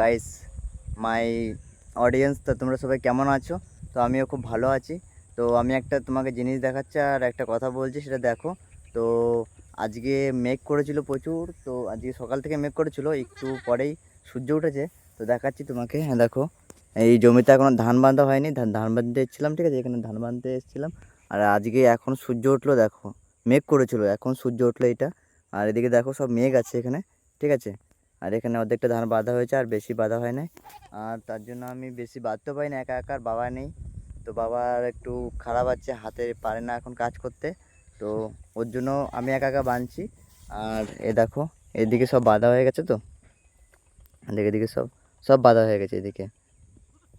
Guys my audience, তো তোমরা সবাই কেমন আছো? তো আমিও খুব ভালো আছি। তো আমি একটা তোমাকে জিনিস দেখাচ্ছি আর একটা কথা বলছি, সেটা দেখো। তো আজকে মেঘ করেছিল প্রচুর, তো আজকে সকাল থেকে মেঘ করেছিল, একটু পরেই সূর্য উঠেছে। তো দেখাচ্ছি তোমাকে, হ্যাঁ দেখো, এই জমিতে এখনো ধান বাঁধা হয়নি, ধান ধান বাঁধতে এসেছিলাম, ঠিক আছে, এখানে ধান বাঁধতে এসেছিলাম। আর আজকে এখন সূর্য উঠলো, দেখো মেঘ করেছিল, এখন সূর্য উঠলো এটা। আর এদিকে দেখো সব মেঘ আছে এখানে, ঠিক আছে। আর এখানে অর্ধেকটা ধান বাঁধা হয়েছে, আর বেশি বাঁধা হয় নাই। আর তার জন্য আমি বেশি বাঁধতেও পারি না একা একা, আর বাবা নেই। তো বাবার একটু খারাপ আছে, হাতে পারে না এখন কাজ করতে। তো ওর জন্য আমি একা একা বাঁধছি। আর এ দেখো, এদিকে সব বাঁধা হয়ে গেছে। তো এদিকে এদিকে সব সব বাঁধা হয়ে গেছে এদিকে।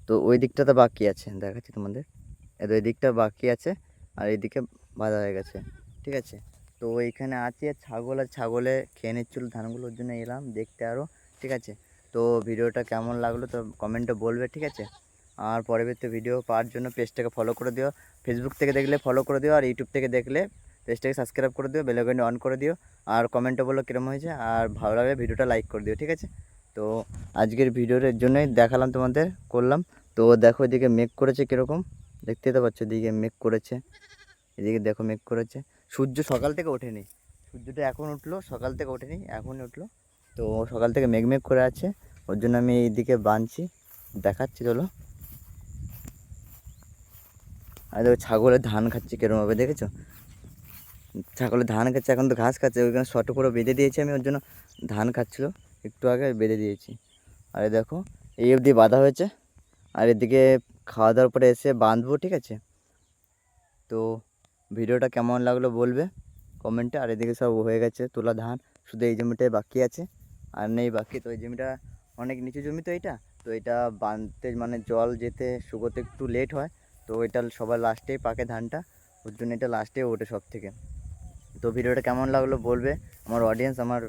তো ওই দিকটা তো বাকি আছে, দেখাচ্ছি তোমাদের। ওই দিকটা বাকি আছে, আর এইদিকে বাঁধা হয়ে গেছে, ঠিক আছে। তো এইখানে আছে ছাগল, আর ছাগলে খেয়ে নিচ্ছিল ধানগুলোর জন্য এলাম দেখতে আরও, ঠিক আছে। তো ভিডিওটা কেমন লাগলো তো কমেন্টে বলবে, ঠিক আছে। আর পরবর্তী ভিডিও পাওয়ার জন্য পেজটাকে ফলো করে দিও। ফেসবুক থেকে দেখলে ফলো করে দিও, আর ইউটিউব থেকে দেখলে পেজটাকে সাবস্ক্রাইব করে দিও, বেল আইকনটা অন করে দিও। আর কমেন্টে বলো কীরকম হয়েছে, আর ভালো লাগলে ভিডিওটা লাইক করে দিও, ঠিক আছে। তো আজকের ভিডিওর জন্যই দেখালাম তোমাদের, করলাম। তো দেখো এদিকে মেঘ করেছে কীরকম, দেখতে তো পাচ্ছ, এদিকে মেঘ করেছে, এদিকে দেখো মেঘ করেছে। সূর্য সকাল থেকে ওঠেনি, সূর্যটা এখন উঠলো, সকাল থেকে ওঠেনি, এখনই উঠলো। তো সকাল থেকে মেঘ মেঘ করে আছে, ওর জন্য আমি এইদিকে বাঁধছি, দেখাচ্ছি চলো। আর দেখো ছাগলের ধান খাচ্ছে কীরকমভাবে, দেখেছো? ছাগলের ধান খাচ্ছে, এখন তো ঘাস খাচ্ছে, ওইখানে শর্ট করে বেঁধে দিয়েছি আমি, ওর জন্য ধান খাচ্ছিলো, একটু আগে বেঁধে দিয়েছি। আর দেখো এই অবধি বাঁধা হয়েছে, আর এদিকে খাওয়া দাওয়ার পরে এসে বাঁধবো, ঠিক আছে। তো ভিডিওটা কেমন লাগলো বলবে কমেন্টে। আর এদিকে সব হয়ে গেছে তোলা ধান, শুধু এই জমিটাই বাকি আছে, আর নেই বাকি। তো এই জমিটা অনেক নিচু জমি, তো এটা, তো এটা বাঁধতে মানে জল যেতে শুকোতে একটু লেট হয়। তো এটা সবার লাস্টেই পাকে ধানটা, ওর জন্য এটা লাস্টে ওঠে সব থেকে। তো ভিডিওটা কেমন লাগলো বলবে আমার অডিয়েন্স, আমার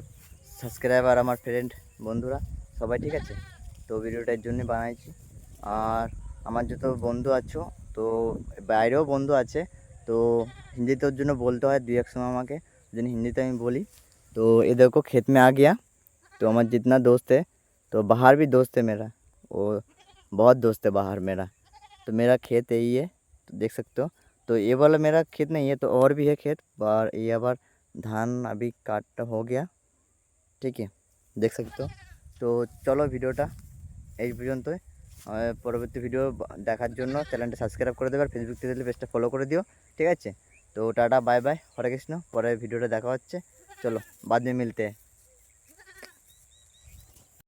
সাবস্ক্রাইবার, আমার ফ্রেন্ড, বন্ধুরা সবাই, ঠিক আছে। তো ভিডিওটার জন্য বানাইছি। আর আমার যত বন্ধু আছো, তো বাইরেও বন্ধু আছে, তো हिंदी ওর জন্য বলতে হয় দুই এক সময় আমাকে, ওই জন্য হিন্দিতে আমি বলি। तो ये देखो खेत में आ गया। तो हमारा जितना दोस्त है, तो बाहर भी दोस्त है मेरा, वो बहुत दोस्त है बाहर मेरा। तो मेरा खेत यही है, तो देख सकते हो। तो ये वाला मेरा खेत नहीं है, तो और भी है खेत, और ये আবার ধান अभी काटा हो गया, ঠিক আছে, দেখ सकते हो। তো চলো ভিডিওটা এই পর্যন্তই। পরবর্তী ভিডিও দেখার জন্য চ্যানেলটা সাবস্ক্রাইব করে দেবে, আর ফেসবুক থেকে দেখলে পেজটা ফলো করে দিও, ঠিক আছে। তো টাটা বাই বাই, হরে কৃষ্ণ, পরে ভিডিওটা দেখা হচ্ছে, চলো बाद में मिलते हैं।